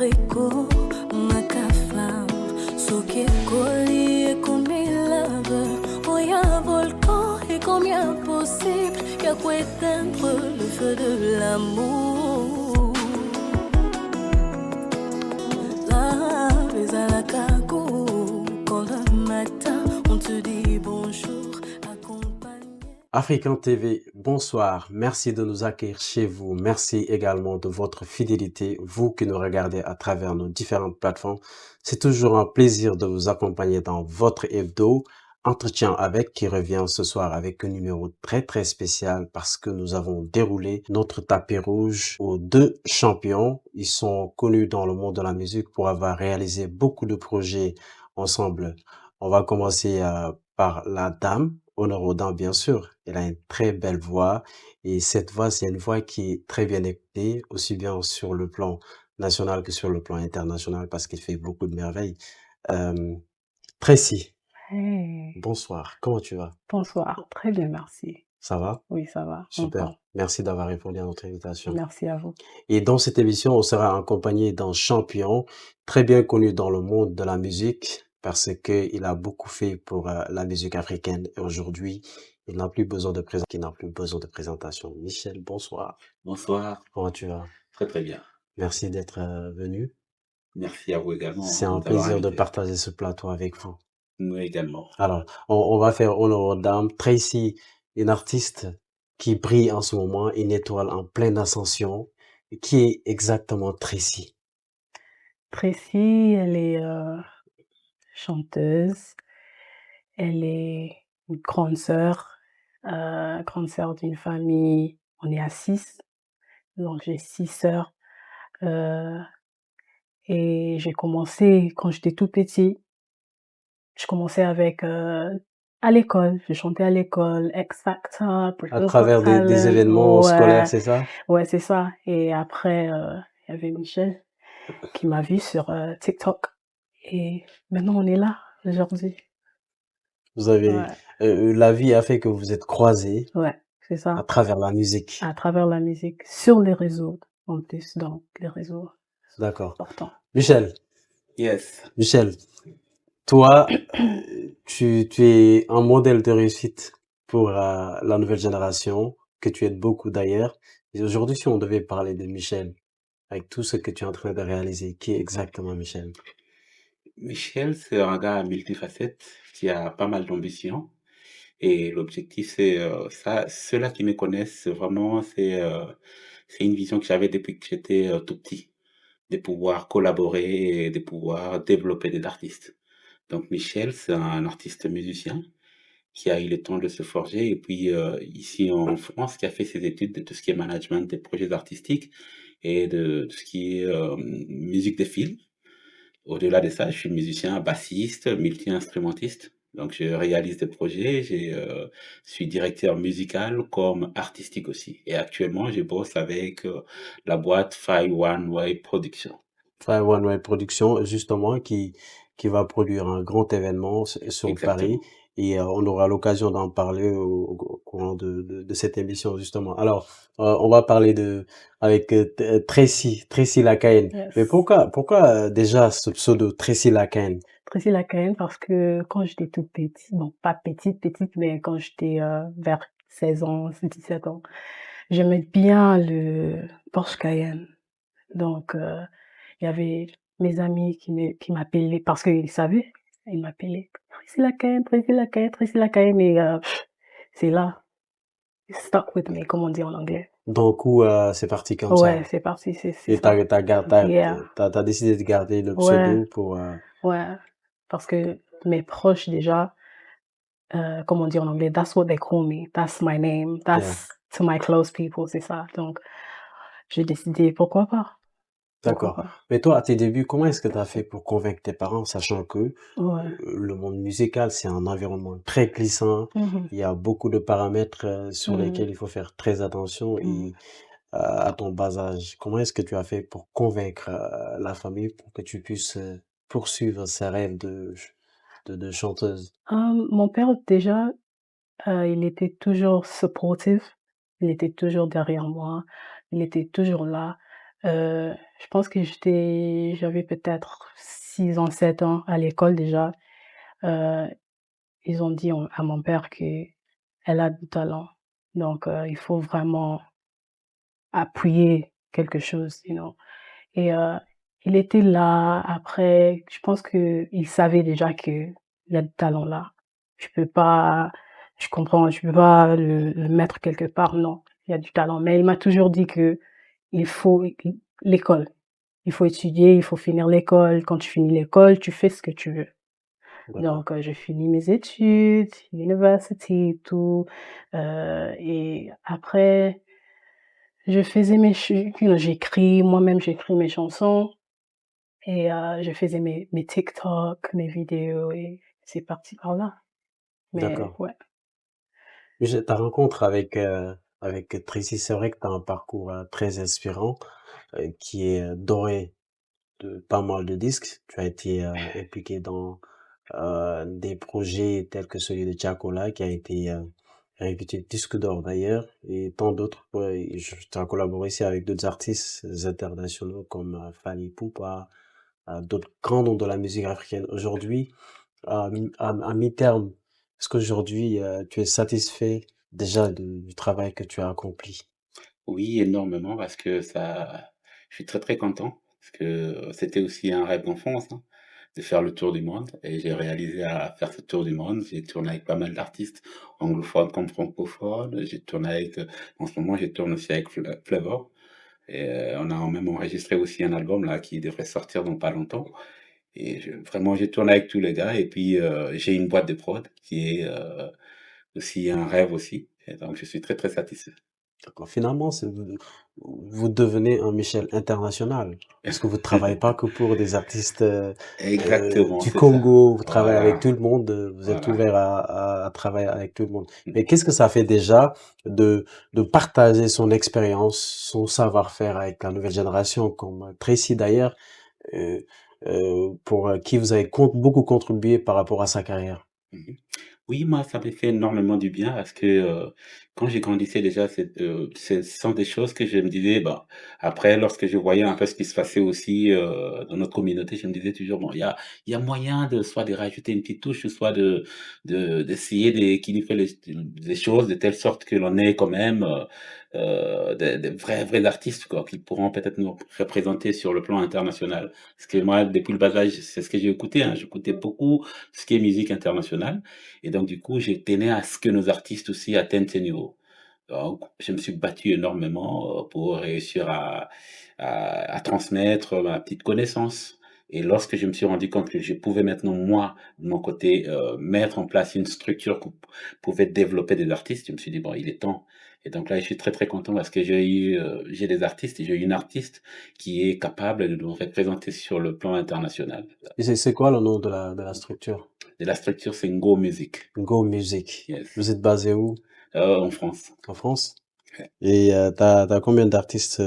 Afriko, makaflam, soke koli et combien lave, oh y'a volcan et combien possible, y'a quoi éteindre le feu de l'amour. La mais à la cagou, quand le matin on te dit bonjour, accompagné. African TV, bonsoir. Merci de nous accueillir chez vous. Merci également de votre fidélité, vous qui nous regardez à travers nos différentes plateformes. C'est toujours un plaisir de vous accompagner dans votre hebdo Entretien avec qui revient ce soir avec un numéro très spécial parce que nous avons déroulé notre tapis rouge aux deux champions. Ils sont connus dans le monde de la musique pour avoir réalisé beaucoup de projets ensemble. On va commencer par la dame. Honneur aux dames, bien sûr. Elle a une très belle voix et cette voix, c'est une voix qui est très bien écoutée, aussi bien sur le plan national que sur le plan international parce qu'elle fait beaucoup de merveilles. Euh, Tracy, Hey, bonsoir. Comment tu vas? bonsoir. Très bien, merci. Ça va? Oui, ça va. Super. Encore. Merci d'avoir répondu à notre invitation. Merci à vous. Et dans cette émission, on sera accompagné d'un champion très bien connu dans le monde de la musique parce qu'il a beaucoup fait pour la musique africaine. Et aujourd'hui, il n'a plus besoin de présentation. Michel, bonsoir. Bonsoir, Comment tu vas? très bien. Merci d'être venu. Merci à vous également C'est un de m'avoir plaisir de invité. partager ce plateau avec vous. Nous également. Alors, on va faire honneur aux dames. Tracy, une artiste qui brille en ce moment, une étoile en pleine ascension. Qui est exactement Tracy? Tracy, elle est chanteuse. Elle est une grande sœur d'une famille. On est à 6, donc j'ai 6 sœurs. Et j'ai commencé quand j'étais tout petit. Je commençais avec à l'école. Je chantais à l'école, X Factor, À Britain's Got travers des Talent. événements scolaires, Ouais, c'est ça? ouais, c'est ça. Et après, il y avait Michel qui m'a vu sur TikTok. Et maintenant, on est là, aujourd'hui. Vous avez, Ouais, la vie a fait que vous êtes croisés ouais, c'est à ça. travers la musique. À travers la musique, sur les réseaux, en plus, donc les réseaux D'accord. importants. Michel, Yes. toi, tu es un modèle de réussite pour la nouvelle génération, que tu aides beaucoup d'ailleurs. Et aujourd'hui, si on devait parler de Michel, avec tout ce que tu es en train de réaliser, qui est exactement Michel? Michel, c'est un gars à multifacette qui a pas mal d'ambition. Et l'objectif, c'est ça. Ceux-là qui me connaissent, vraiment, c'est une vision que j'avais depuis que j'étais tout petit, de pouvoir collaborer et de pouvoir développer des artistes. Donc Michel, c'est un artiste musicien qui a eu le temps de se forger et puis ici en France, qui a fait ses études de tout ce qui est management des projets artistiques et de tout ce qui est musique de film. Au-delà de ça, je suis musicien, bassiste, multi-instrumentiste. Donc je réalise des projets, suis directeur musical comme artistique aussi. Et actuellement, je bosse avec la boîte Five One Way Production. Five One Way Production, justement, qui va produire un grand événement sur Paris. Exactement. Et on aura l'occasion d'en parler au courant de cette émission, justement. Alors, on va parler avec Tracy Lakaine. Mais Yes. pourquoi déjà ce pseudo Tracy Lakaine? Tracy Lakaine parce que quand j'étais toute petite, bon pas petite, mais quand j'étais vers 16 ans, 17 ans, j'aimais bien le Porsche Cayenne. Donc il y avait mes amis qui m'appelaient parce qu'ils savaient, ils m'appelaient Tracy Lakaine, Tracy Lakaine, Tracy Lakaine et c'est là, it stuck with me, comme on dit en anglais. Donc, où c'est parti comme ça. Ouais, c'est parti, c'est Et ça. Yeah. t'as décidé de garder le Ouais, pseudo pour... ouais, parce que mes proches déjà, comme on dit en anglais, that's what they call me, that's my name, that's to my close people, c'est ça. Donc, j'ai décidé, pourquoi pas? Pourquoi D'accord. pas? Mais toi, à tes débuts, comment est-ce que tu as fait pour convaincre tes parents, sachant que Ouais. le monde musical, c'est un environnement très glissant, Mhm. il y a beaucoup de paramètres sur Mhm. lesquels il faut faire très attention Mhm. et à ton bas âge, comment est-ce que tu as fait pour convaincre la famille pour que tu puisses poursuivre ces rêves de chanteuse? Mon père, déjà, il était toujours supportive, il était toujours derrière moi, il était toujours là. Je pense que j'avais peut-être 6 ans, 7 ans à l'école déjà. Heu, Ils ont dit à mon père qu'elle a du talent, donc il faut vraiment appuyer quelque chose, et il était là. Après, je pense qu'il savait déjà qu'il y a du talent là. Je peux pas Je comprends, je peux pas le mettre quelque part, non, il y a du talent, mais il m'a toujours dit que il faut l'école. Il faut étudier, il faut finir l'école. Quand tu finis l'école, tu fais ce que tu veux. D'accord, Donc j'ai fini mes études, university et tout, et après je faisais mes ch j'écris, moi-même j'écris mes chansons, et je faisais mes TikTok, mes vidéos, et c'est parti par là. Mais d'accord. ouais. Ta rencontre avec Tracy, c'est vrai que tu as un parcours, très inspirant, qui est, doré de pas mal de disques. Tu as été, impliqué dans, des projets tels que celui de Tiakola qui a été, réputé disque d'or d'ailleurs et tant d'autres. Ouais, et tu as collaboré aussi avec d'autres artistes internationaux comme, Fally Ipupa, d'autres grands noms de la musique africaine. Aujourd'hui, à mi-terme, est-ce qu'aujourd'hui, tu es satisfait déjà du travail que tu as accompli? Oui, énormément parce que ça je suis très, très content parce que c'était aussi un rêve d'enfance, hein, de faire le tour du monde et j'ai réalisé à faire ce tour du monde. J'ai tourné avec pas mal d'artistes anglophones comme francophones. J'ai tourné avec, en ce moment, je tourne aussi avec Flavour et on a même enregistré aussi un album là qui devrait sortir dans pas longtemps et vraiment j'ai tourné avec tous les gars et puis, j'ai une boîte de prod qui est, aussi un rêve aussi et donc je suis très, très satisfait. D'accord, finalement, vous devenez un Michel international, parce que vous travaillez pas que pour des artistes, Exactement, du c'est ça. Congo, vous travaillez avec Voilà, tout le monde, vous êtes voilà. ouvert à travailler avec tout le monde. Mais Mmh. qu'est-ce que ça fait déjà de partager son expérience, son savoir-faire avec la nouvelle génération comme Tracy d'ailleurs, heu pour, qui vous avez beaucoup contribué par rapport à sa carrière? Mmh. Oui, moi, ça m'a fait énormément du bien parce que, quand j'ai grandissais déjà, ce sont des choses que je me disais, bah, après lorsque je voyais un peu ce qui se passait aussi, dans notre communauté, je me disais toujours: «Bon, il y a moyen de soit de rajouter une petite touche, soit d'essayer d'équilibrer les choses de telle sorte que l'on ait quand même, des vrais artistes, quoi, qui pourront peut-être nous représenter sur le plan international». Parce que moi, depuis le bas âge, c'est ce que j'ai écouté, hein, j'écoutais beaucoup ce qui est musique internationale et donc du coup, je tenais à ce que nos artistes aussi atteignent ces niveaux. Donc je me suis battu énormément, pour réussir à transmettre ma petite connaissance et lorsque je me suis rendu compte que je pouvais maintenant moi, de mon côté, mettre en place une structure qui pouvait développer des artistes, je me suis dit: «Bon, il est temps» et donc là, je suis très, très content parce que j'ai des artistes et j'ai une artiste qui est capable de nous représenter sur le plan international. Et c'est quoi le nom de la structure? Et la structure, c'est Ngo Music. Go Music. Yes. Vous êtes basé où? En France. En France? Ouais. Et tu combien d'artistes,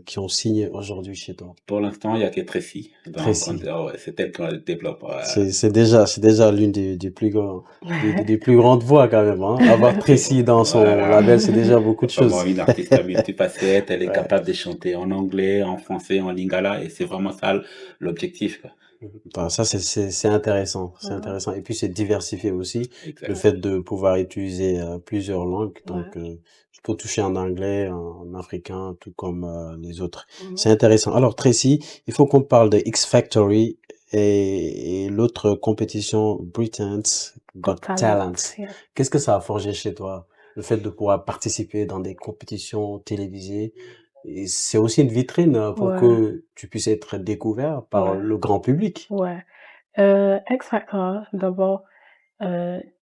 qui ont signé aujourd'hui chez toi? Pour l'instant, il y a que Tracy. Donc on Précis. ouais, c'est elle qui le développe, C'est déjà l'une des plus grands des plus grandes voix quand même, hein. Avoir Tracy dans son voilà. label, c'est déjà beaucoup de C'est vraiment choses. une artiste à multifacette, elle est Ouais. capable de chanter en anglais, en français, en lingala et c'est vraiment ça l'objectif, quoi. Bah, ça, c'est intéressant, c'est Ouais, intéressant et puis c'est diversifié aussi. Le Exact. ouais, fait de pouvoir utiliser, plusieurs langues, ouais. donc tu peux toucher en anglais, en africain, tout comme, les autres. Mmh. C'est intéressant. Alors Tracy, il faut qu'on parle de X Factory et l'autre compétition Britain's Got Got Talent, Talent. yeah. Qu'est-ce que ça a forgé chez toi? Le fait de pouvoir participer dans des compétitions télévisées et c'est aussi une vitrine, pour Ouais, que tu puisses être découvert par ouais, le grand public. ouais. X Factor, d'abord,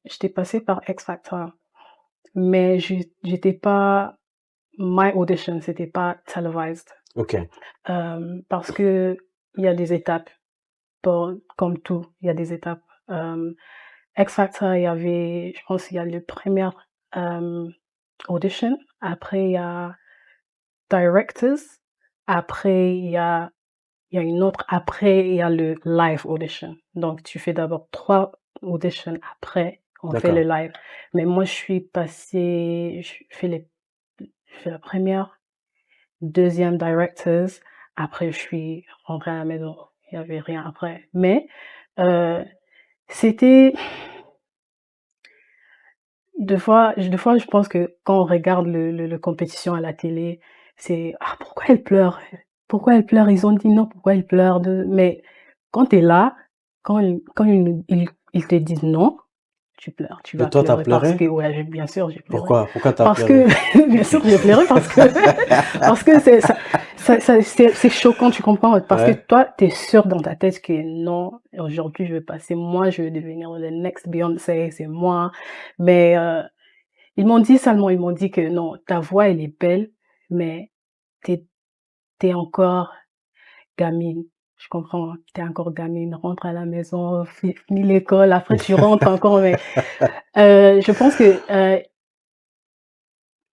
j'étais passée par X Factor, mais j'étais pas my audition, c'était pas televised, OK, parce qu'il y a des étapes. Bon, comme tout, il y a des étapes. X Factor, il y avait, je pense, il y a le premier audition. Après, il y a directors. Après, il y a une autre. Après, il y a le live audition. Donc, tu fais d'abord 3 auditions. Après, on fait le d'accord. live. Mais moi, je fais la première, deuxième directors. Après, je suis rentrée à la maison. Il y avait rien après. Mais euh, c'était deux fois, je pense que quand on regarde le compétition à la télé, c'est ah pourquoi elle pleure? Pourquoi elle pleure? Ils ont dit non, pourquoi elle pleure? Mais quand tu es là, quand ils te disent non, tu pleures, tu Et vas toi, t'as pleurer parce pleuré? que ouais, bien sûr, j'ai pleuré. Pourquoi t'as Parce que pleuré? bien sûr, j'ai pleuré parce que parce que c'est choquant, tu comprends? Parce que Ouais, toi, tu es sûr dans ta tête que non, aujourd'hui je vais passer, moi je vais devenir le next Beyoncé, c'est moi. Mais ils m'ont dit que non, ta voix elle est belle, mais t'es t'es encore gamine. Je comprends, t'es encore gamine, rentre à la maison, finis l'école, après tu rentres encore, mais je pense que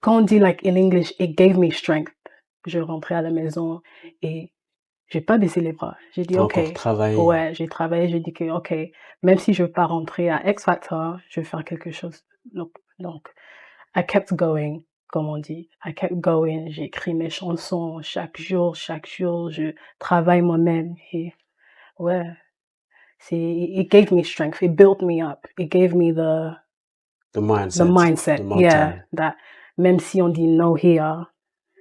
quand on dit like in English, it gave me strength. Je rentrais à la maison et j'ai pas baissé les bras. J'ai dit t'as ok, encore travaillé. ouais, j'ai travaillé, j'ai dit que ok, même si je veux pas rentrer à X Factor, je vais faire quelque chose. Donc, I kept going, comme on dit. I kept going. J'écris mes chansons chaque jour, je travaille moi-même et ouais, it gave me strength. It built me up. It gave me The the mindset, the mindset. Yeah, mental. that même si on dit no here,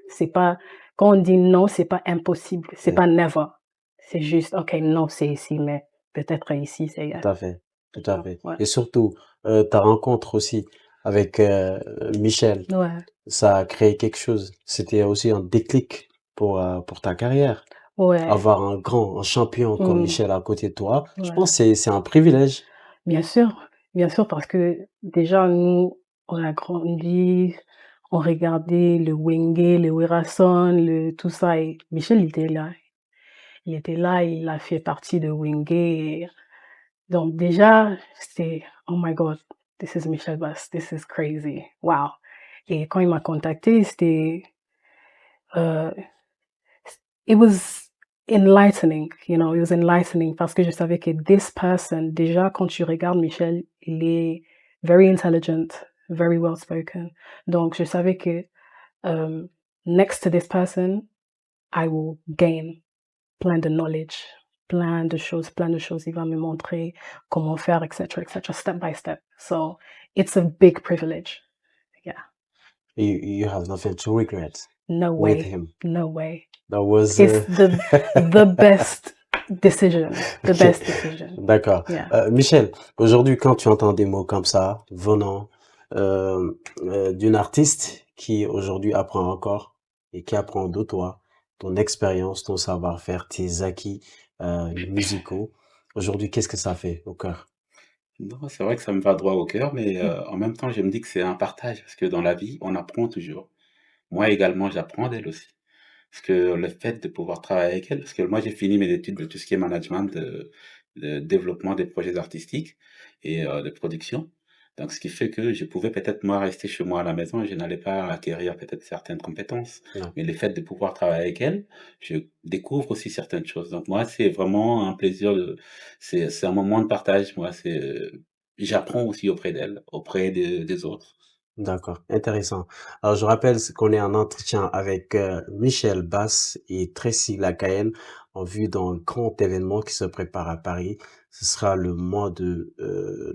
c'est pas, quand on dit non, c'est pas impossible. C'est Oui, pas never. C'est juste, ok, non, c'est ici, mais peut-être ici, c'est yes. tout à fait, tout à Ah, fait. ouais. Et surtout, ta rencontre aussi avec Michel, Ouais. ça a créé quelque chose. C'était aussi un déclic pour ta carrière. Ouais. Avoir un champion comme Mm, Michel à côté de toi, je pense ouais. que c'est un privilège. Bien sûr, parce que déjà, nous, on a grandi, on regardait le Wenge, le Werason, tout ça, et Michel il était là. Il était là, il a fait partie de Wenge. Donc déjà, c'était, oh my God, this is Michel Bass, this is crazy, wow. Et quand il m'a contacté, euh, it was enlightening, it was enlightening parce que je savais que this person, déjà quand tu regardes Michel, il est very intelligent, very well spoken. Donc je savais que next to this person, I will gain plein de knowledge, plein de choses. Il va me montrer comment faire, etc., step by step. So it's a big privilege. Yeah. You have nothing to regret No with way. him. No way. That was It's the best decision. The Ok, best decision. d'accord. Yeah. Michel, aujourd'hui, quand tu entends des mots comme ça venant d'une artiste qui aujourd'hui apprend encore et qui apprend de toi, ton expérience, ton savoir-faire, tes acquis musicaux, aujourd'hui, qu'est-ce que ça fait au cœur? Non, c'est vrai que ça me va droit au cœur, mais Mm. en même temps, je me dis que c'est un partage parce que dans la vie, on apprend toujours. Moi également, j'apprends d'elle aussi. Parce que le fait de pouvoir travailler avec elle, parce que moi j'ai fini mes études de tout ce qui est management, de développement des projets artistiques et de production. Donc ce qui fait que je pouvais peut-être moi rester chez moi à la maison et je n'allais pas acquérir peut-être certaines compétences. Non, Mais le fait de pouvoir travailler avec elle, je découvre aussi certaines choses. Donc moi c'est vraiment un plaisir c'est un moment de partage. Moi c'est, j'apprends aussi auprès d'elle, auprès des autres. d'accord, intéressant. Alors, je rappelle qu'on est en entretien avec Michel Bass et Tracy Lacaille en vue d'un grand événement qui se prépare à Paris. Ce sera le mois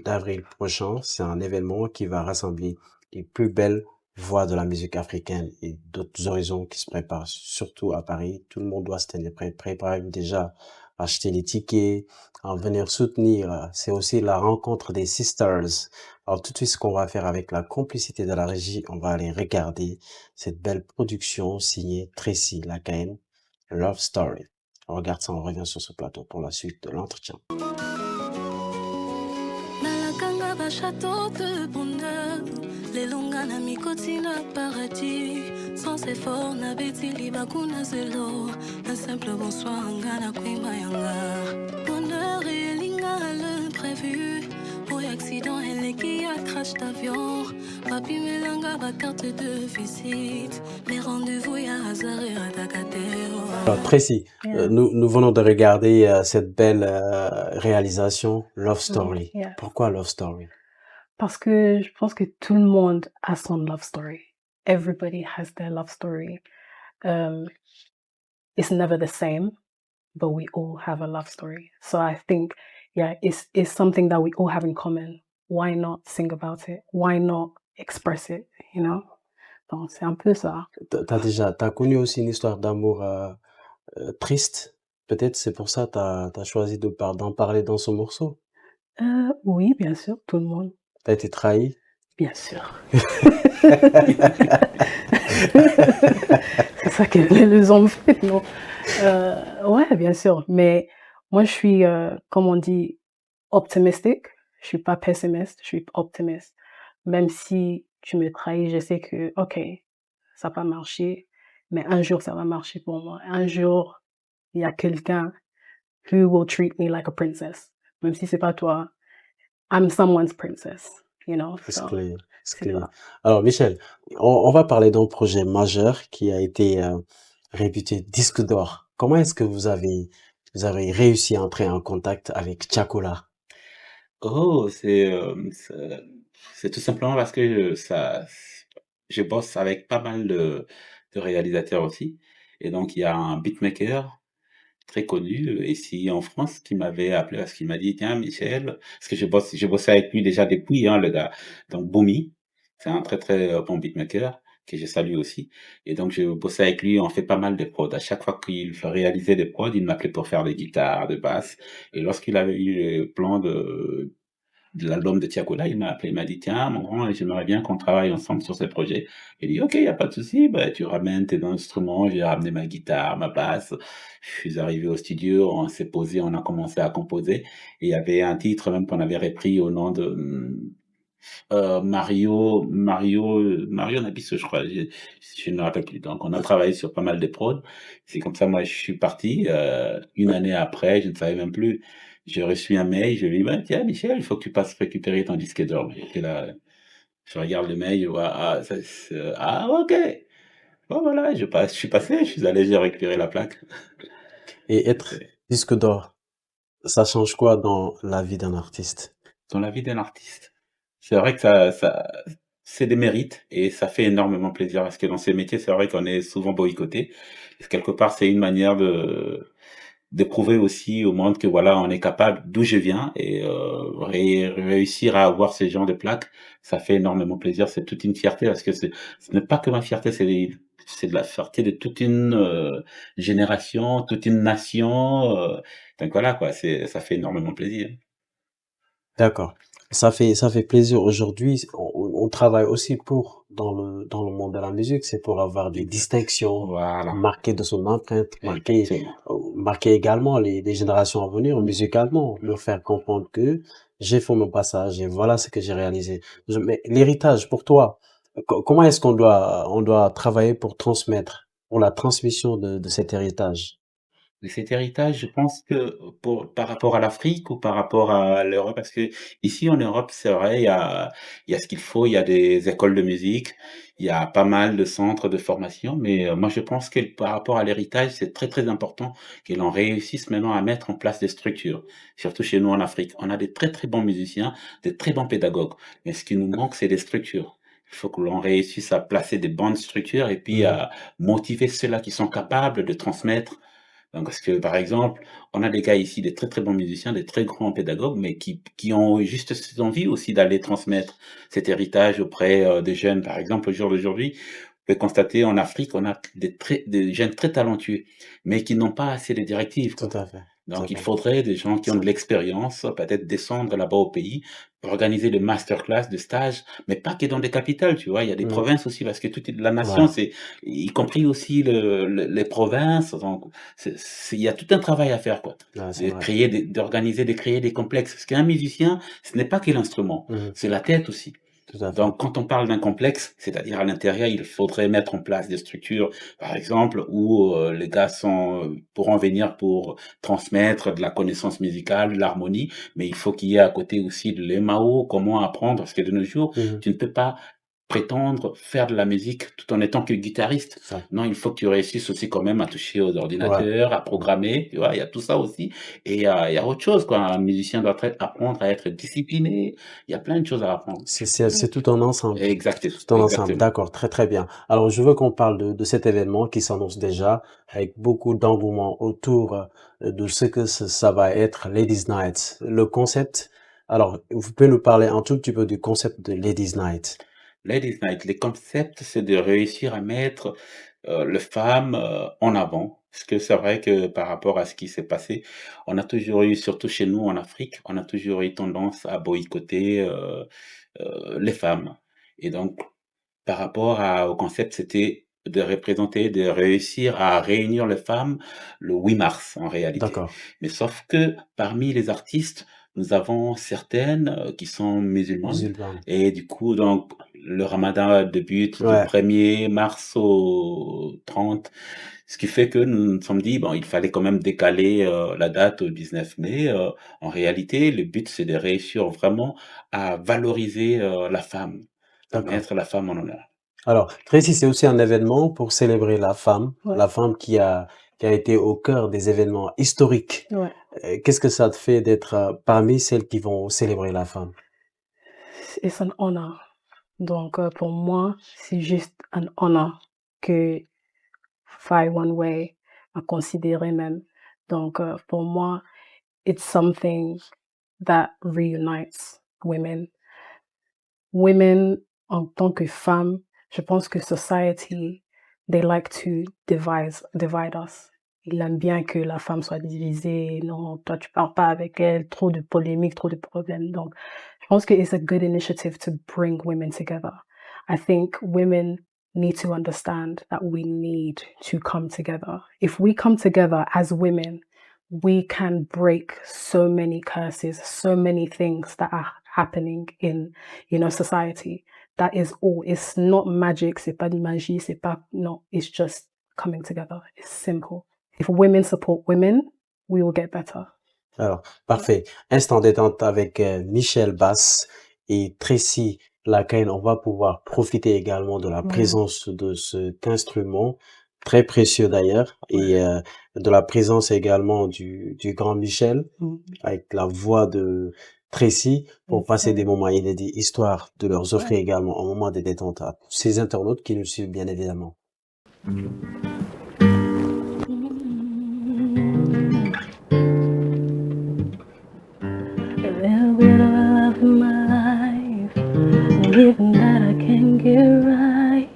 d'avril prochain. C'est un événement qui va rassembler les plus belles voix de la musique africaine et d'autres horizons qui se préparent surtout à Paris. Tout le monde doit se tenir prêt. Préparez-vous déjà à acheter les tickets, à venir soutenir. C'est aussi la rencontre des sisters. Alors tout de suite, ce qu'on va faire avec la complicité de la régie, on va aller regarder cette belle production signée Tracy Lacaille, Love Story. On regarde ça, on revient sur ce plateau pour la suite de l'entretien. Nalakanga ba château de bonheur, les longa na mikoti na paradis, sans effort na betili bakuna zelo, un simple bonsoir ngana kwima yanga. Bonheur et linga l'imprévu, pour accident elle qui a crash d'avion, papi melanga ba carte de visite, les rendez-vous ya hasard et atakatero. Alors Tracy, Yeah. nous venons de regarder cette belle réalisation Love Mhm. Story. Yeah. Pourquoi Love Story? Parce que je pense que tout le monde a son love story. Everybody has their love story. Euh, it's never the same, but we all have a love story. So I think, yeah, it's something that we all have in common. Why not sing about it? Why not express it, you know? Donc, c'est un peu ça. T'as connu aussi une histoire d'amour triste? Peut-être c'est pour ça t'as choisi d'en parler dans ce morceau? Oui, bien sûr, tout le monde. T'as été trahi? Bien sûr. C'est ça que les hommes font, non? Ouais, bien sûr, mais moi je suis, comme on dit, optimistic. Je suis pas pessimiste, je suis optimiste. Même si tu me trahis, je sais que, OK, ça va pas marcher, mais un jour ça va marcher pour moi. Un jour, il y a quelqu'un who will treat me like a princess. Même si c'est pas toi, I'm someone's princess, you know? C'est So, clair, c'est c'est clair. ça. Alors Michel, on va parler d'un projet majeur qui a été réputé disque d'or. Comment est-ce que vous avez réussi à entrer en contact avec Tiakola? Oh, c'est tout simplement parce que je bosse avec pas mal de réalisateurs aussi et donc il y a un beatmaker très connu, ici en France qui m'avait appelé parce qu'il m'a dit: «Tiens Michel», parce que je bossais avec lui déjà depuis, hein, le gars. Donc Bomi, c'est un très, très, bon beatmaker que je salue aussi et donc je bossais avec lui, on fait pas mal de prod. À chaque fois qu'il réalisait des prods, il m'appelait pour faire des guitares, de basse et lorsqu'il avait eu le plan de l'album de Tiakola, il m'a appelé, il m'a dit: «Tiens mon grand, j'aimerais bien qu'on travaille ensemble sur ce projet». J'ai dit: «OK, il y a pas de souci, bah, tu ramènes tes instruments». J'ai ramené ma guitare, ma basse. Je suis arrivé au studio, on s'est posé, on a commencé à composer et il y avait un titre même qu'on avait repris au nom de, Mario Nabisso, je crois, je ne me rappelle plus. Donc on a travaillé sur pas mal de prods. C'est comme ça, moi, je suis parti, 1 année après, je ne savais même plus. J'ai reçu un mail, je lui ai dit: «Bah, tiens Michel, il faut que tu passes récupérer ton disque d'or». J'étais là, je regarde le mail, je vois: «Ah ça ah OK». Bon voilà, je suis passé, je suis allé, j'ai récupéré la plaque. Et être C'est disque d'or, ça change quoi dans la vie d'un artiste? dans la vie d'un artiste. C'est vrai que ça c'est des mérites et ça fait énormément plaisir parce que dans ces métiers, c'est vrai qu'on est souvent boycotté. Quelque part, c'est une manière de prouver aussi au monde que voilà, on est capable d'où je viens et réussir à avoir ce genre de plaque, ça fait énormément plaisir. C'est toute une fierté parce que ce n'est pas que ma fierté, c'est de la fierté de toute une, génération, toute une nation, donc voilà quoi, ça fait énormément plaisir. D'accord. Ça fait plaisir. Aujourd'hui, on travaille aussi dans le monde de la musique, c'est pour avoir des distinctions, Voilà, marquer de son empreinte, exactement. marquer également les générations à venir musicalement, leur faire comprendre que j'ai fait mon passage et voilà ce que j'ai réalisé. Mais l'héritage pour toi, comment est-ce qu'on doit travailler pour transmettre, pour la transmission de cet héritage? Et cet héritage, je pense que par rapport à l'Afrique ou par rapport à l'Europe, parce que ici en Europe, c'est vrai, il y a ce qu'il faut, il y a des écoles de musique, il y a pas mal de centres de formation, mais moi je pense que par rapport à l'héritage, c'est très, très important que l'on réussisse maintenant à mettre en place des structures, surtout chez nous en Afrique. On a des très, très bons musiciens, des très bons pédagogues, mais ce qui nous manque, c'est des structures. Il faut que l'on réussisse à placer des bonnes structures et puis Mmh. à motiver ceux-là qui sont capables de transmettre donc, parce que, par exemple, on a des gars ici, des très, très bons musiciens, des très grands pédagogues, mais qui ont juste cette envie aussi d'aller transmettre cet héritage auprès, des jeunes. Par exemple, au jour d'aujourd'hui, vous pouvez constater en Afrique, on a des jeunes très talentueux, mais qui n'ont pas assez de directives, Tout quoi. à fait, tout à Donc il fait. faudrait des gens qui ont C'est de l'expérience, peut-être descendre là-bas au pays, organiser des masterclass, des stages, mais pas que dans des capitales, tu vois? Il y a des mmh, provinces aussi parce que toute la nation, ouais, c'est y compris aussi les provinces, donc il y a tout un travail à faire, quoi. ouais, c'est De vrai. créer de créer des complexes. Parce qu'un musicien, ce n'est pas que l'instrument, Mmh, c'est la tête aussi. tout à fait. Donc, quand on parle d'un complexe, c'est-à-dire à l'intérieur, il faudrait mettre en place des structures, par exemple, où les gars pourront venir pour transmettre de la connaissance musicale, de l'harmonie, mais il faut qu'il y ait à côté aussi de l'EMAO, comment apprendre, parce que de nos jours, Mmh. tu ne peux pas prétendre faire de la musique tout en étant que guitariste. Ça. Non, il faut que tu réussisses aussi quand même à toucher aux Ouais. ordinateurs, à programmer, tu vois? Il y a tout ça aussi et il y a autre chose quoi. Un musicien doit apprendre à être discipliné. Il y a plein de choses à apprendre. C'est tout un ensemble. Tout un ensemble. Exactement. D'accord, très, très bien. Alors, je veux qu'on parle de cet événement qui s'annonce déjà avec beaucoup d'engouement autour de ce que ça va être Ladies Night. Le concept, alors, vous pouvez nous parler un tout petit peu du concept de Ladies Night. Ladies Night, les concepts, c'est de réussir à mettre, les femmes, en avant. Parce que c'est vrai que par rapport à ce qui s'est passé, on a toujours eu, surtout chez nous en Afrique, on a toujours eu tendance à boycotter, les femmes et donc par rapport au concept, c'était de représenter, de réussir à réunir les femmes le 8 mars en réalité. D'accord. Mais sauf que parmi les artistes, nous avons certaines, qui sont musulmanes Musulmane. et du coup donc le ramadan débute du Ouais, 1er mars au 30, ce qui fait que nous nous sommes dit: «Bon, il fallait quand même décaler, la date au 19 mai». En réalité, le but, c'est de réussir vraiment à valoriser, la femme, à d'accord. mettre la femme en honneur. Alors, Tracy, c'est aussi un événement pour célébrer Ouais, la femme qui a été au cœur des événements historiques. ouais. Qu'est-ce que ça te fait d'être parmi celles qui vont célébrer la femme? It's an honor. Donc, pour moi, c'est juste un honor que Fai One Way a considéré même. Donc, pour moi, it's something that reunites women. Women, en tant que femmes, je pense que society, they like to divide us. Ils aiment bien que la femme soit divisée. Non, toi, tu parles pas avec elle. Trop de polémiques, trop de problèmes. Donc, je pense que it's a good initiative to bring women together. I think women need to understand that we need to come together. If we come together as women, we can break so many curses, so many things that are happening in, society. That is all. It's not magic, c'est pas de magie, c'est pas, no, it's just coming together. It's simple. If women support women, we will get better. Alors, parfait. Instant détente avec Michel Bass et Tracy Lacaine. On va pouvoir profiter également de la présence de cet instrument, très précieux d'ailleurs, et de la présence également du grand Michel, avec la voix de Tracy, pour passer des moments inédits, histoire de leur offrir également un moment de détente à tous ces internautes qui nous suivent bien évidemment. A little bit of love in my life, and even that I can't get right.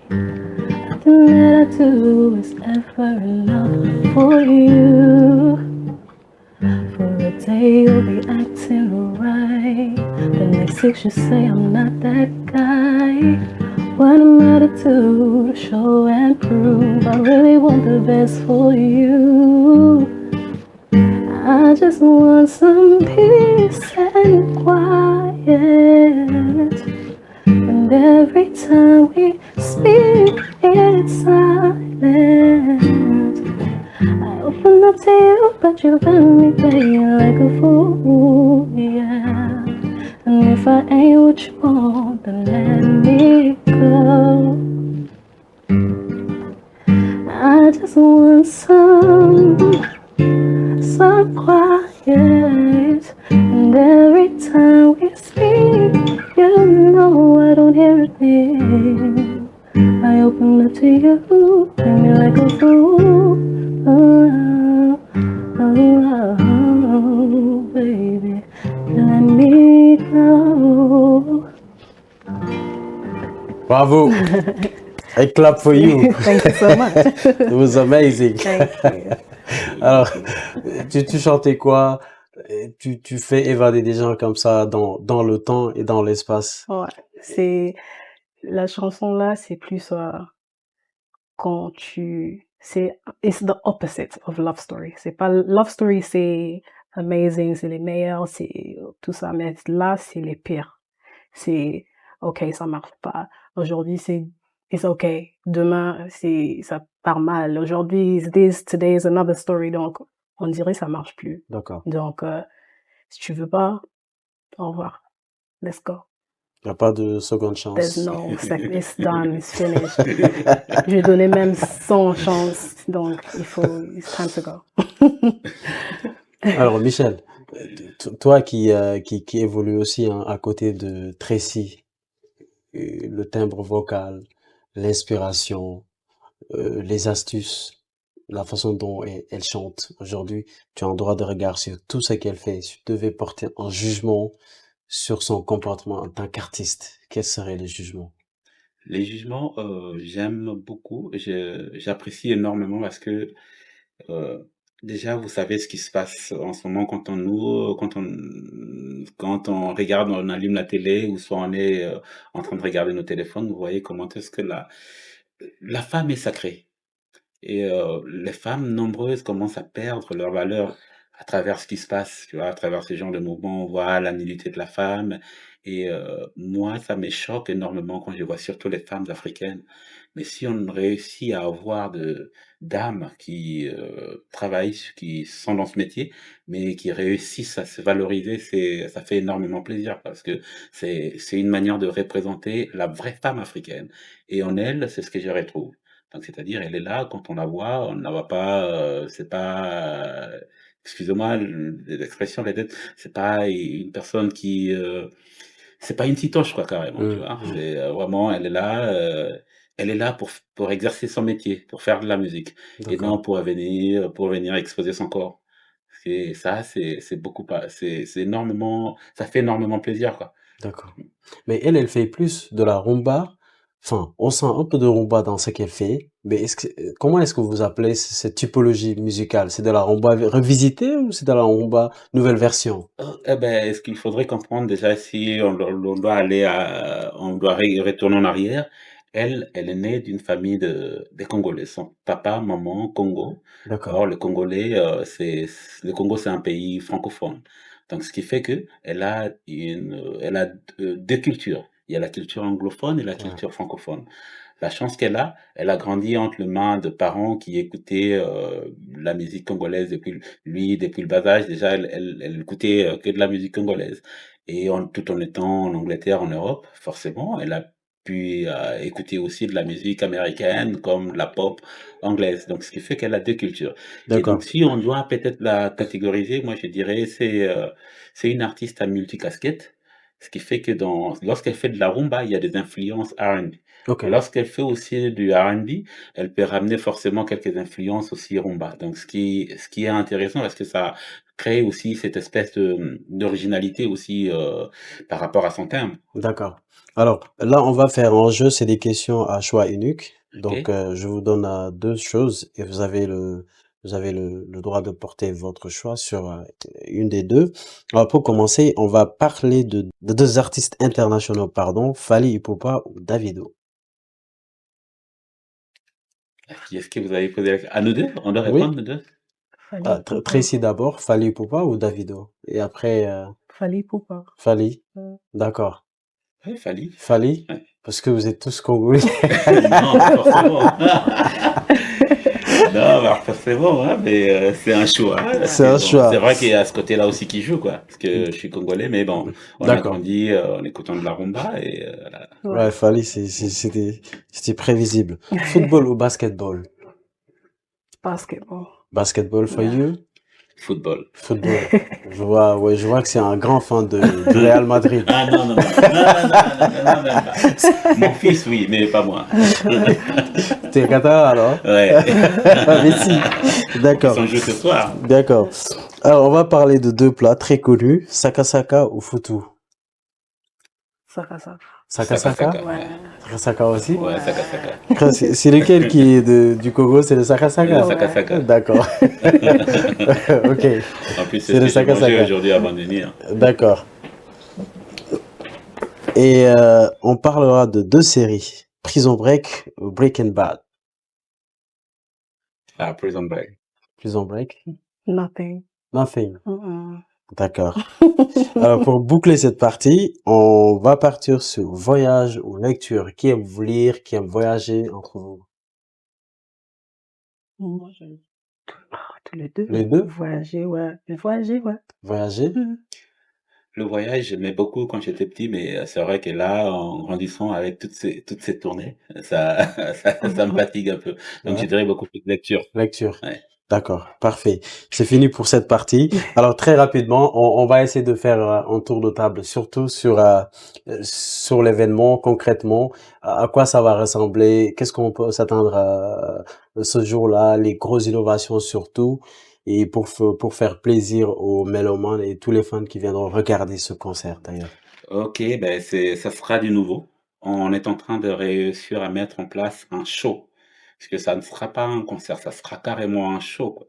Nothing that I do is ever enough for you. For a day you'll be acting right, the next 6 you say I'm not that guy. What am I to do to show and prove I really want the best for you? I just want some peace and quiet. And every time we speak, it's silent. I open up to you, but you got me playing like a fool, yeah. And if I ain't what you want, then let me go. I just want some quiet. And every time we speak, you know I don't hear a thing. I open up to you, play me like a fool. Oh, oh, oh, baby, let me go. Bravo! I clap for you. Thank you so much. It was amazing. Thank you. Alors, tu chantais quoi? Tu fais évader des gens comme ça dans le temps et dans l'espace. Ouais, c'est la chanson là, c'est plus quand it's the opposite of love story. C'est pas love story, c'est amazing, c'est les meilleurs, c'est tout ça, mais là c'est les pires. C'est ok, ça marche pas. Aujourd'hui c'est it's okay. Demain ça part mal. Aujourd'hui is this, today is another story. Donc on dirait ça marche plus. D'accord. Donc si tu veux pas, au revoir. Let's go. Il n'y a pas de seconde There's chance. no second. It's done. It's finished. Je lui ai donné même 100 chances. Donc, it's time to go. Alors, Michel, toi qui évolue aussi hein, à côté de Tracy, le timbre vocal, l'inspiration, les astuces, la façon dont elle chante aujourd'hui, tu as un droit de regard sur tout ce qu'elle fait. Si tu devais porter un jugement sur son comportement en tant qu'artiste, quel serait le jugement? Les jugements, j'aime beaucoup, j'apprécie énormément parce que, heu, déjà, vous savez ce qui se passe en ce moment quand on regarde, on allume la télé ou soit on est, en train de regarder nos téléphones, vous voyez comment est-ce que la femme est sacrée. Et les femmes nombreuses commencent à perdre leur valeur à travers ce qui se passe, tu vois? À travers ce genre de mouvements, on voit la nudité de la femme et moi, ça me choque énormément quand je vois surtout les femmes africaines. Mais si on réussit à avoir de dames qui, travaillent, qui sont dans ce métier, mais qui réussissent à se valoriser, ça fait énormément plaisir parce que c'est une manière de représenter la vraie femme africaine et en elle, c'est ce que je retrouve. Donc c'est-à-dire, elle est là, quand on ne la voit pas, c'est pas, excusez-moi l'expression peut-être, c'est pas une personne qui, c'est pas une citoche quoi carrément, tu vois? Mmh. C'est, vraiment elle est là pour exercer son métier, pour faire de la musique et non D'accord, pour venir exposer son corps. Et ça, c'est beaucoup pas c'est énormément ça fait énormément plaisir quoi. d'accord. Mais elle fait plus de la rumba. Enfin, on sent un peu de rumba dans ce qu'elle fait. Mais comment est-ce que vous appelez cette typologie musicale? C'est de la rumba revisitée ou c'est de la rumba nouvelle version? Eh beh, ce qu'il faudrait comprendre déjà si on doit aller on doit retourner en arrière, elle est née d'une famille de Congolais. Son papa, maman, Congo. D'accord. Or le Congolais, le Congo, c'est un pays francophone. Donc ce qui fait qu'elle a 2 cultures. Il y a la culture anglophone et la Ouais. culture francophone. La chance qu'elle a, elle a grandi entre les mains de parents qui écoutaient, la musique congolaise depuis le bas âge. Déjà, elle écoutait, que de la musique congolaise et tout en étant en Angleterre, en Europe, forcément, elle a pu, écouter aussi de la musique américaine comme de la pop anglaise. Donc ce qui fait qu'elle a 2 cultures et donc D'accord. si on doit peut-être la catégoriser, moi je dirais c'est une artiste à multicasquette. Ce qui fait que lorsqu'elle fait de la rumba, il y a des influences R&B. Ok. Lorsqu'elle fait aussi du R&B, elle peut ramener forcément quelques influences aussi rumba. Donc ce qui est intéressant parce que ça crée aussi cette espèce d'originalité aussi, par rapport à son timbre. D'accord. Alors, là, on va faire un jeu, c'est des questions à choix unique. Donc, OK? je vous donne deux choses et vous avez le droit de porter votre choix sur une des deux. Alors, pour commencer, on va parler de deux artistes internationaux, pardon, Fally Ipupa ou Davido. Qui est-ce que vous avez posé à nous 2? On doit Oui, répondre nous 2? Fallait Poupa. Tracy d'abord, Fally Ipupa ou Davido. Et après, Fallait Poupa. Fally. D'accord. Oui, Fally. Fally, Ouais. parce que vous êtes tous Congolais. Non, pas forcément. Non, bah, forcément, hein, mais c'est un choix. Parce C'est que un bon, c'est choix. vrai qu'il y a ce côté-là aussi qui joue, quoi. Parce que je suis congolais, mais bon, on a D'accord. grandi en écoutant de la rumba et Ouais, Ouais. Fally, c'était prévisible. Football ou basketball? Basketball. Basketball for Yeah. you? football. Football. Ouais, je vois que c'est un grand fan du Real Madrid. Ah non, non, non, non, non, non, non, non, même pas. Mon fils, oui, mais pas moi. T'es Qatar alors? Ouais. Mais si. Ils D'accord. sont joués ce soir. D'accord. Alors, on va parler de deux plats très connus, Sakasaka ou Futu. Saka Saka. Saka Saka Saka? Saka, Ouais. ouais. Saka Saka aussi? Ouais, Ouais. Saka Saka. Après, c'est lequel qui est du Congo? C'est le Saka Le Saka? Saka Ouais. Saka. D'accord. Ok. En plus, c'est C'est ce le que j'ai Saka mangé Saka. aujourd'hui avant de venir. D'accord. Et on parlera de deux séries, Prison Break ou Breaking Bad. Ah, Prison Break. Prison Break? Nothing. Nothing. Mm-mm. D'accord. Alors pour boucler cette partie, on va partir sur voyage ou lecture. Qui aime lire, qui aime voyager entre vous? Moi, tous les deux. Les deux? Voyager, ouais. Voyager, ouais. Voyager? Mm. Le voyage, j'aimais beaucoup quand j'étais petit, mais c'est vrai que là, en grandissant avec toutes ces tournées, ça me fatigue un peu. Donc je Ouais. dirais beaucoup plus de lecture. Lecture. Ouais. D'accord, parfait. C'est fini pour cette partie. Alors très rapidement, on va essayer de faire un tour de table, surtout sur l'événement concrètement. À quoi ça va ressembler? Qu'est-ce qu'on peut s'attendre à ce jour-là? Les grosses innovations surtout. Et pour faire plaisir aux mélomanes et tous les fans qui viendront regarder ce concert d'ailleurs. OK, ben ça sera du nouveau. On est en train de réussir à mettre en place un show, parce que ça ne sera pas un concert, ça sera carrément un show, quoi.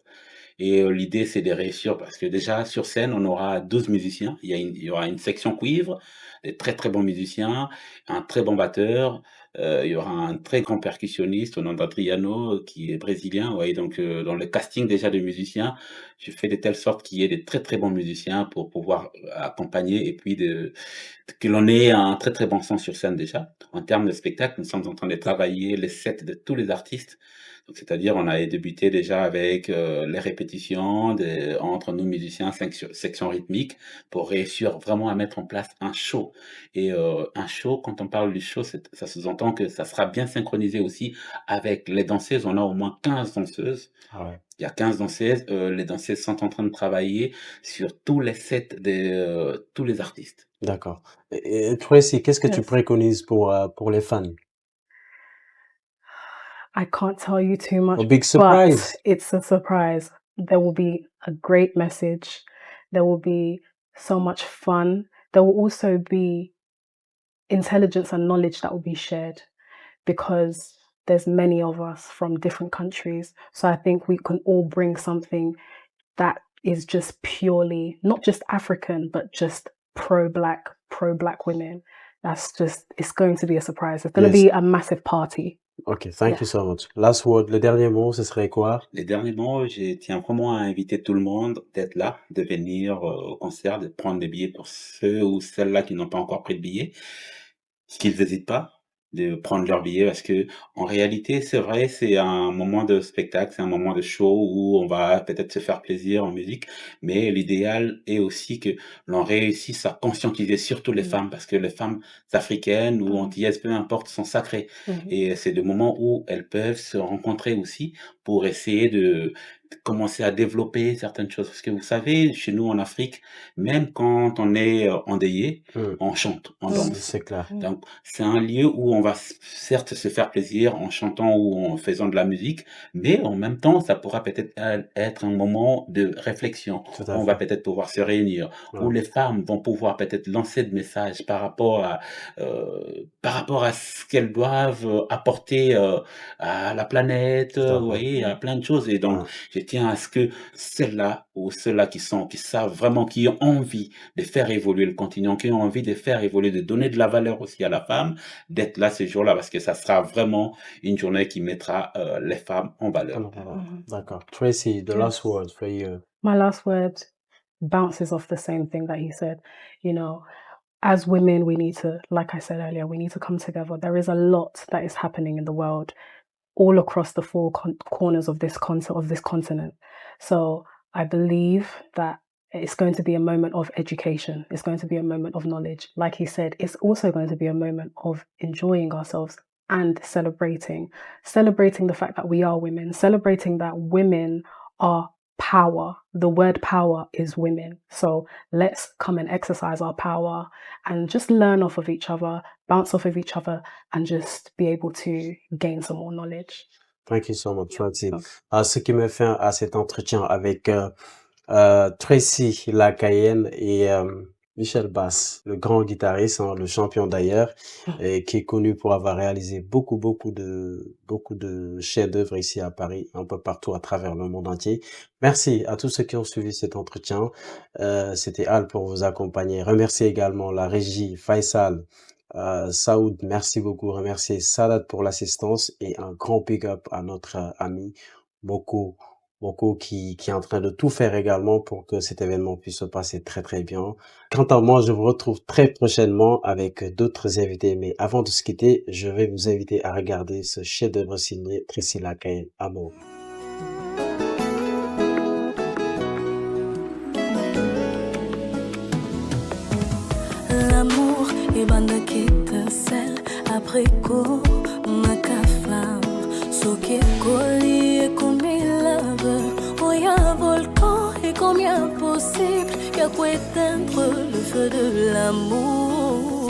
Et l'idée, c'est de réussir parce que déjà sur scène, on aura 12 musiciens. Il y aura une section cuivre, des très, très bons musiciens, un très bon batteur, il y aura un très grand percussionniste au nom d'Adriano, qui est brésilien. Vous voyez? Donc dans le casting déjà de musiciens, je fais de telle sorte qu'il y ait des très, très bons musiciens pour pouvoir, accompagner et puis que l'on ait un très, très bon son sur scène déjà. En termes de spectacle, nous sommes en train de travailler les sets de tous les artistes. Donc c'est-à-dire, on avait débuté déjà avec, les répétitions entre nous musiciens, section rythmique, pour réussir vraiment à mettre en place un show. Et un show, quand on parle du show, ça sous-entend que ça sera bien synchronisé aussi avec les danseuses. On a au moins 15 danseuses. Ah ouais. Il y a 15 danseuses. Les danseuses sont en train de travailler sur tous les sets de tous les artistes. D'accord. Et Tracy, qu'est-ce que tu Yes. préconises pour les fans? I can't tell you too much, A big but surprise. it's a surprise. There will be a great message. There will be so much fun. There will also be intelligence and knowledge that will be shared because there's many of us from different countries. So I think we can all bring something that is just purely not just African, but just pro black women. It's going to be a surprise. It's going to Yes. be a massive party. Okay, thank you Yeah. so much. Last word, le dernier mot, ce serait quoi? Les derniers mots, je tiens vraiment à inviter tout le monde d'être là, de venir, au concert, de prendre des billets pour ceux ou celles-là qui n'ont pas encore pris de billets. Qu'ils hésitent pas de prendre leur billet parce que en réalité, c'est vrai, c'est un moment de spectacle, c'est un moment de show où on va peut-être se faire plaisir en musique, mais l'idéal est aussi que l'on réussisse à conscientiser surtout les Mm. femmes parce que les femmes africaines ou Mm. antillaises, peu importe, sont sacrées Mhm. et c'est le moment où elles peuvent se rencontrer aussi pour essayer de commencer à développer certaines choses. Parce que vous savez, chez nous en Afrique, même quand on est, endeuillé, Mmh. on chante, on Mm. danse. C'est clair. Mm. Donc, c'est un lieu où on va certes se faire plaisir en chantant ou en faisant de la musique, mais en même temps, ça pourra peut-être être un moment de réflexion. Tout à On va fait. peut-être pouvoir se réunir, où Ouais. les femmes vont pouvoir peut-être lancer des messages par rapport à ce qu'elles doivent apporter à la planète, Tout à vous fait. voyez, à plein de choses. Et donc, Ouais. je tiens à ce que celles-là ou ceux-là qui savent vraiment, qui ont envie de faire évoluer le continent, qui ont envie de faire évoluer, de donner de la valeur aussi à la femme, d'être là ce jour-là, parce que ça sera vraiment une journée qui mettra les femmes en valeur. Alors, voilà. Mhm. D'accord. Tracy, the Yes. last word for you. My last word bounces off the same thing that he said. You know, as women, we need to, like I said earlier, we need to come together. There is a lot that is happening in the world, all across the four corners of this continent. So I believe that it's going to be a moment of education. It's going to be a moment of knowledge. Like he said, it's also going to be a moment of enjoying ourselves and celebrating the fact that we are women, celebrating that women are power. The word power is women. So let's come and exercise our power and just learn off of each other, bounce off of each other, and just be able to gain some more knowledge. Thank you so much, Tracy. So, Ce qui me fait à cet entretien avec Tracy Lacayenne et Michel Bass, le grand guitariste, hein, le champion d'ailleurs, et qui est connu pour avoir réalisé beaucoup de chefs-d'œuvre ici à Paris, un peu partout à travers le monde entier. Merci à tous ceux qui ont suivi cet entretien. C'était Al pour vous accompagner. Remercier également la régie Faisal. Saoud, merci beaucoup. Remercier Sadat pour l'assistance et un grand big up à notre ami Boko qui est en train de tout faire également pour que cet événement puisse se passer très très bien. Quant à moi, je vous retrouve très prochainement avec d'autres invités. Mais avant de se quitter, je vais vous inviter à regarder ce chef-d'œuvre signé Tracy Lacayenne, Amour. Capricorne, ma flamme, ce qui est collé comme il lave. Oh, y'a volcan et combien possible, y'a quoi éteindre le feu de l'amour.